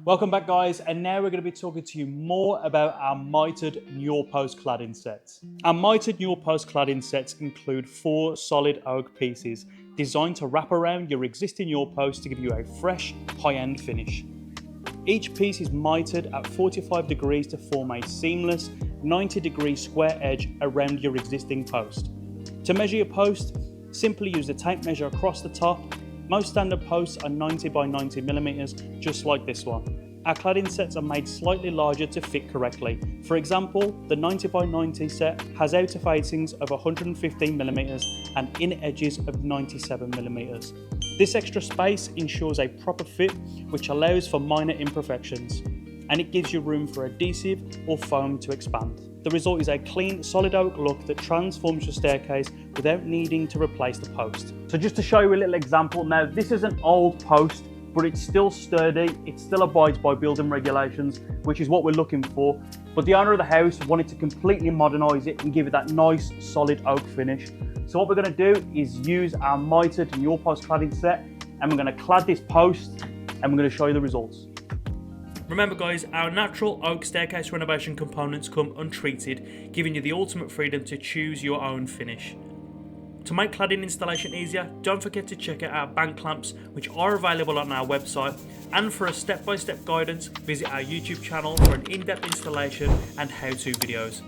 Welcome back guys, and now we're going to be talking to you more about our Mitred Newel post cladding sets. Our Mitred Newel post cladding sets include 4 solid oak pieces designed to wrap around your existing Newel post to give you a fresh, high-end finish. Each piece is mitred at 45 degrees to form a seamless 90-degree square edge around your existing post. To measure your post, simply use the tape measure across the top. Most standard posts are 90 by 90 millimeters, just like this one. Our cladding sets are made slightly larger to fit correctly. For example, the 90 by 90 set has outer facings of 115 millimeters and inner edges of 97 millimeters. This extra space ensures a proper fit, which allows for minor imperfections, and it gives you room for adhesive or foam to expand. The result is a clean, solid oak look that transforms your staircase without needing to replace the post. So just to show you a little example, now this is an old post, but it's still sturdy, it still abides by building regulations, which is what we're looking for. But the owner of the house wanted to completely modernise it and give it that nice, solid oak finish. So what we're going to do is use our Mitred Newel post cladding set, and we're going to clad this post, and we're going to show you the results. Remember guys, our natural oak staircase renovation components come untreated, giving you the ultimate freedom to choose your own finish. To make cladding installation easier, don't forget to check out our bank clamps, which are available on our website, and for a step-by-step guidance, visit our YouTube channel for an in-depth installation and how-to videos.